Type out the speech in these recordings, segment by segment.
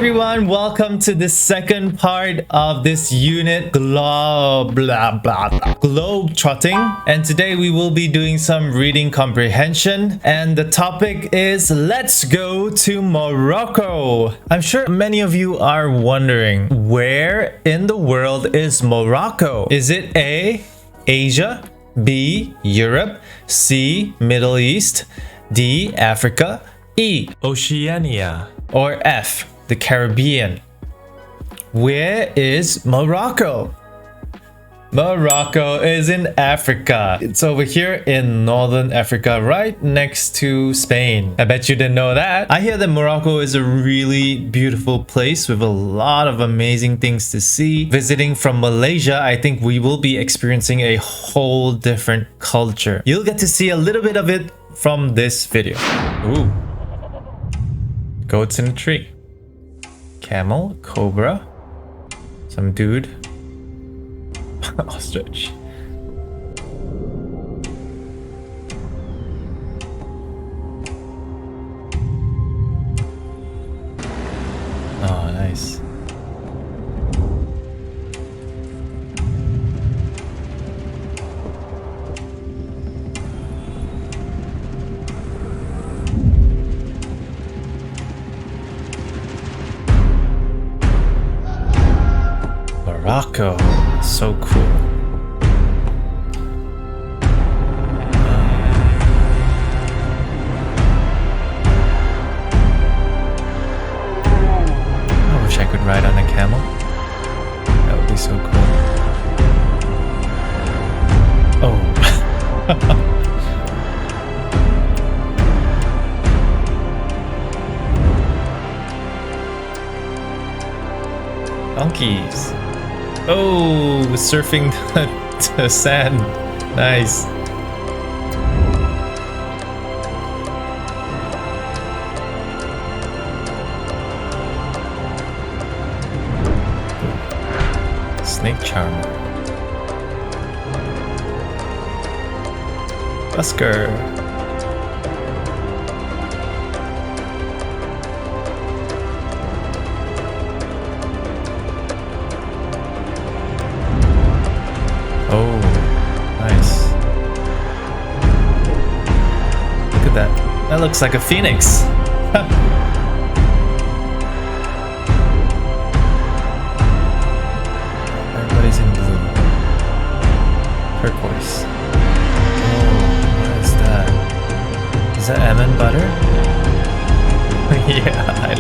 everyone, welcome to the second part of this unit Globetrotting, and today we will be doing some reading comprehension, and the topic is let's go to Morocco. I'm sure many of you are wondering, where in the world is Morocco? Is it A, Asia, B, Europe, C, Middle East, D, Africa, E, Oceania, or F, the Caribbean? Where is Morocco? Morocco is in Africa. It's over here in northern Africa, right next to Spain. I bet you didn't know that. I hear that Morocco is a really beautiful place with a lot of amazing things to see. Visiting from Malaysia, I think we will be experiencing a whole different culture. You'll get to see a little bit of it from this video. Ooh. Goats in a tree. Camel, cobra, some dude, ostrich. Oh, nice. Morocco, so cool. I wish I could ride on a camel. That would be so cool. Oh. Donkeys. Oh, surfing the sand. Nice. Snake charmer. Busker. Oh, nice. Look at that. That looks like a phoenix. Everybody's in blue. Turquoise. Oh, what is that? Is that almond butter? Yeah,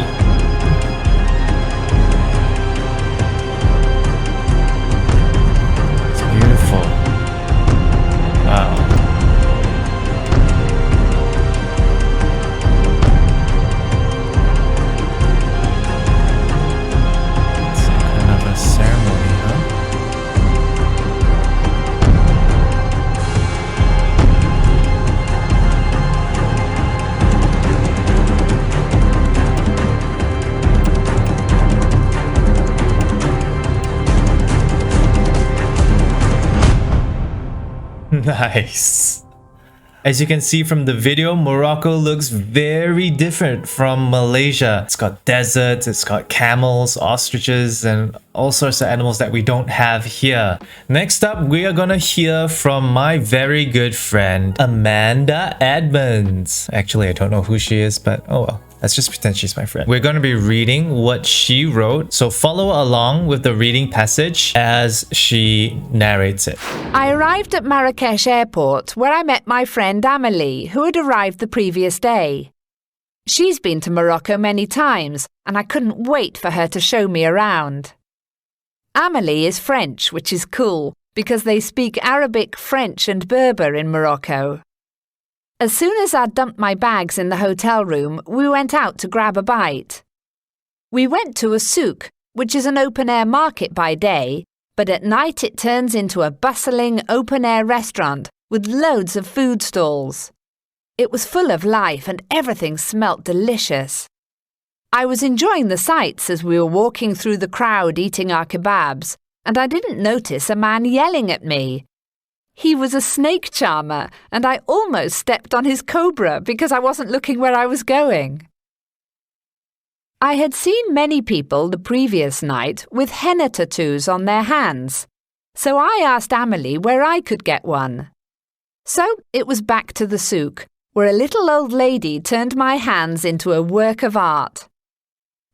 nice. As you can see from the video, Morocco looks very different from Malaysia. It's got deserts, it's got camels, ostriches, and all sorts of animals that we don't have here. Next up, we are gonna hear from my very good friend, Amanda Edmonds. Actually, I don't know who she is, but oh well. Let's just pretend she's my friend. We're going to be reading what she wrote, so follow along with the reading passage as she narrates it. I arrived at Marrakesh airport where I met my friend Amelie, who had arrived the previous day. She's been to Morocco many times, and I couldn't wait for her to show me around. Amelie is French, which is cool, because they speak Arabic, French and Berber in Morocco. As soon as I'd dumped my bags in the hotel room, we went out to grab a bite. We went to a souk, which is an open-air market by day, but at night it turns into a bustling open-air restaurant with loads of food stalls. It was full of life and everything smelt delicious. I was enjoying the sights as we were walking through the crowd eating our kebabs, and I didn't notice a man yelling at me. He was a snake charmer, and I almost stepped on his cobra because I wasn't looking where I was going. I had seen many people the previous night with henna tattoos on their hands, so I asked Amelie where I could get one. So it was back to the souk, where a little old lady turned my hands into a work of art.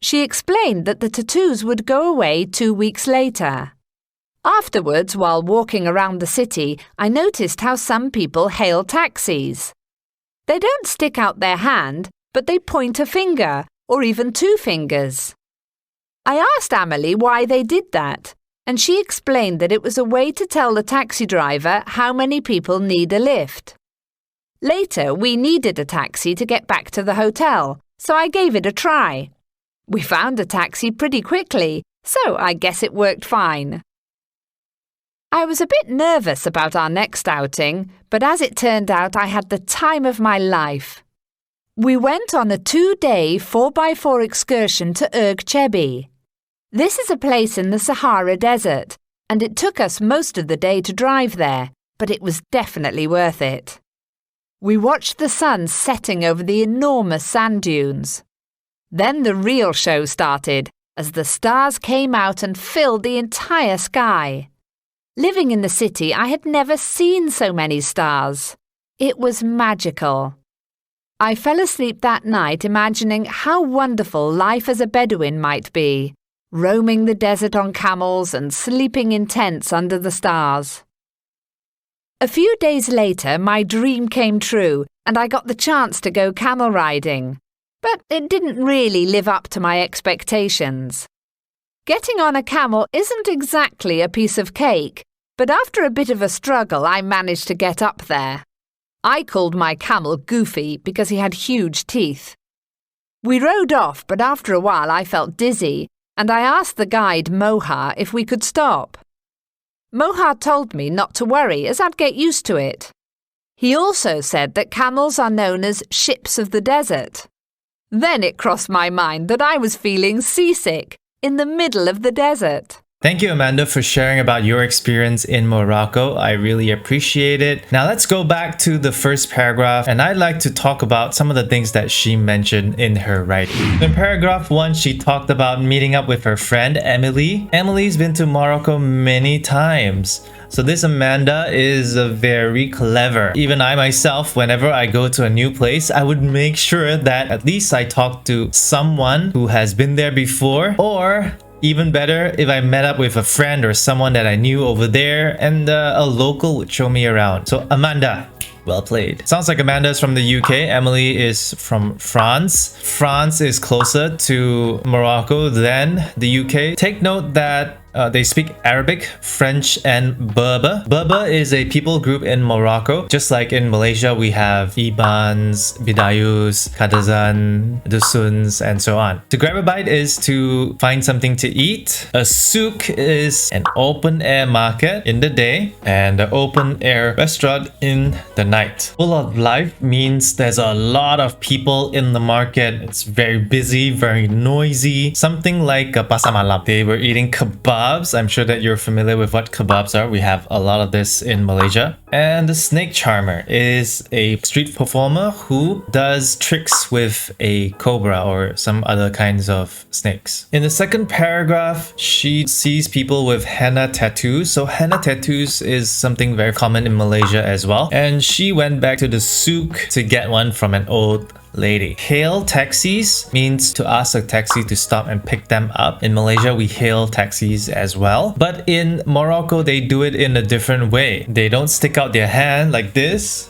She explained that the tattoos would go away 2 weeks later. Afterwards, while walking around the city, I noticed how some people hail taxis. They don't stick out their hand, but they point a finger, or even 2 fingers. I asked Amelie why they did that, and she explained that it was a way to tell the taxi driver how many people need a lift. Later, we needed a taxi to get back to the hotel, so I gave it a try. We found a taxi pretty quickly, so I guess it worked fine. I was a bit nervous about our next outing, but as it turned out, I had the time of my life. We went on a 2-day 4x4 excursion to Erg Chebi. This is a place in the Sahara Desert, and it took us most of the day to drive there, but it was definitely worth it. We watched the sun setting over the enormous sand dunes. Then the real show started, as the stars came out and filled the entire sky. Living in the city, I had never seen so many stars. It was magical. I fell asleep that night imagining how wonderful life as a Bedouin might be, roaming the desert on camels and sleeping in tents under the stars. A few days later, my dream came true and I got the chance to go camel riding, but it didn't really live up to my expectations. Getting on a camel isn't exactly a piece of cake, but after a bit of a struggle, I managed to get up there. I called my camel Goofy because he had huge teeth. We rode off, but after a while I felt dizzy, and I asked the guide Moha if we could stop. Moha told me not to worry, as I'd get used to it. He also said that camels are known as ships of the desert. Then it crossed my mind that I was feeling seasick in the middle of the desert. Thank you, Amanda, for sharing about your experience in Morocco. I really appreciate it. Now let's go back to the first paragraph, and I'd like to talk about some of the things that she mentioned in her writing. In paragraph 1, she talked about meeting up with her friend Emily. Emily's been to Morocco many times. So this Amanda is very clever. Even I myself, whenever I go to a new place, I would make sure that at least I talk to someone who has been there before, or even better, if I met up with a friend or someone that I knew over there, and a local would show me around. So Amanda, well played. Sounds like Amanda is from the UK. Emily is from France. France is closer to Morocco than the UK. Take note that they speak Arabic, French, and Berber. Berber is a people group in Morocco. Just like in Malaysia, we have Ibans, Bidayus, Kadazan, Dusuns, and so on. To grab a bite is to find something to eat. A souk is an open-air market in the day and an open-air restaurant in the night. Full of life means there's a lot of people in the market. It's very busy, very noisy. Something like a pasar malam. They were eating kebabs. I'm sure that you're familiar with what kebabs are. We have a lot of this in Malaysia. And the snake charmer is a street performer who does tricks with a cobra or some other kinds of snakes. In the second paragraph, she sees people with henna tattoos. So henna tattoos is something very common in Malaysia as well. And she went back to the souk to get one from an old lady. Hail taxis means to ask a taxi to stop and pick them up. In Malaysia, we hail taxis as well. But in Morocco, they do it in a different way. They don't stick out their hand like this,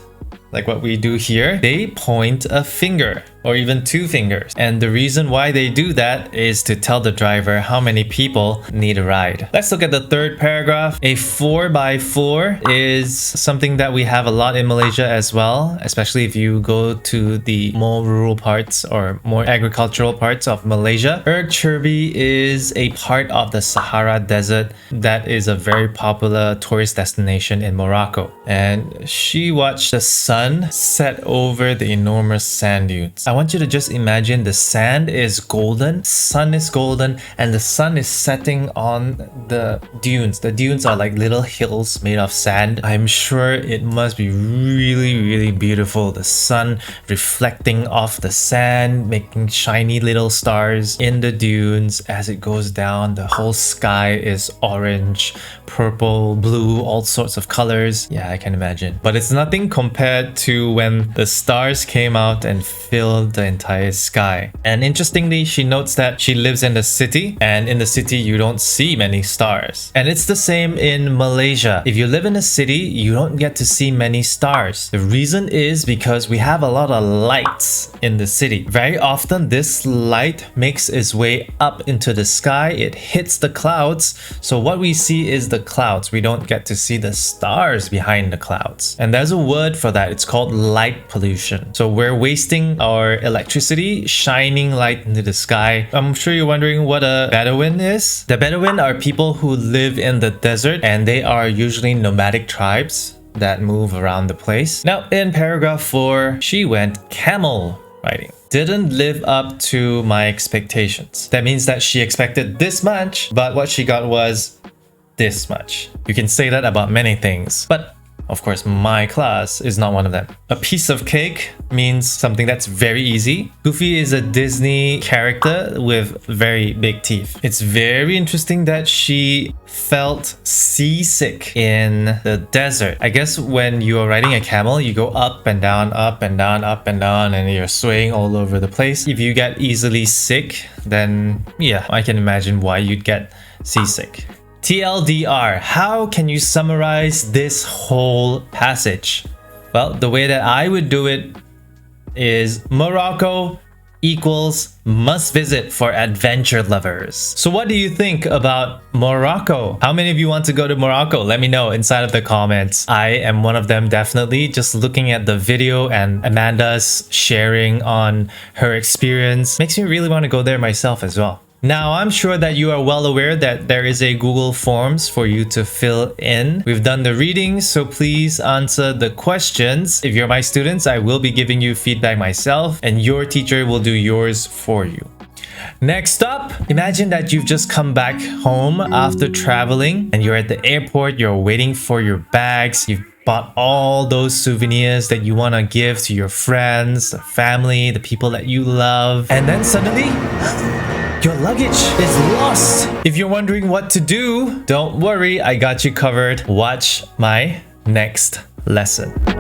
like what we do here. They point a finger or even 2 fingers. And the reason why they do that is to tell the driver how many people need a ride. Let's look at the third paragraph. A 4x4 is something that we have a lot in Malaysia as well, especially if you go to the more rural parts or more agricultural parts of Malaysia. Erg Chebi is a part of the Sahara Desert that is a very popular tourist destination in Morocco. And she watched the sun set over the enormous sand dunes. I want you to just imagine the sand is golden, sun is golden, and the sun is setting on the dunes. The dunes are like little hills made of sand. I'm sure it must be really, really beautiful. The sun reflecting off the sand, making shiny little stars in the dunes as it goes down. The whole sky is orange, purple, blue, all sorts of colors. Yeah, I can imagine. But it's nothing compared to when the stars came out and filled the entire sky. And interestingly, she notes that she lives in the city, and in the city you don't see many stars. And it's the same in Malaysia. If you live in a city, you don't get to see many stars. The reason is because we have a lot of lights in the city. Very often this light makes its way up into the sky. It hits the clouds. So what we see is the clouds. We don't get to see the stars behind the clouds. And there's a word for that. It's called light pollution. So we're wasting our electricity shining light into the sky. I'm sure you're wondering what a Bedouin is. The Bedouin are people who live in the desert, and they are usually nomadic tribes that move around the place. Now, in paragraph 4, she went camel riding. Didn't live up to my expectations. That means that she expected this much, but what she got was this much. You can say that about many things, but of course, my class is not one of them. A piece of cake means something that's very easy. Goofy is a Disney character with very big teeth. It's very interesting that she felt seasick in the desert. I guess when you are riding a camel, you go up and down, up and down, up and down, and you're swaying all over the place. If you get easily sick, then yeah, I can imagine why you'd get seasick. TLDR, how can you summarize this whole passage? Well, the way that I would do it is Morocco equals must visit for adventure lovers. So what do you think about Morocco? How many of you want to go to Morocco? Let me know inside of the comments. I am one of them, definitely. Just looking at the video and Amanda's sharing on her experience makes me really want to go there myself as well. Now, I'm sure that you are well aware that there is a Google Forms for you to fill in. We've done the readings, so please answer the questions. If you're my students, I will be giving you feedback myself, and your teacher will do yours for you. Next up, imagine that you've just come back home after traveling, and you're at the airport, you're waiting for your bags, you've bought all those souvenirs that you want to give to your friends, the family, the people that you love, and then suddenly your luggage is lost. If you're wondering what to do, don't worry, I got you covered. Watch my next lesson.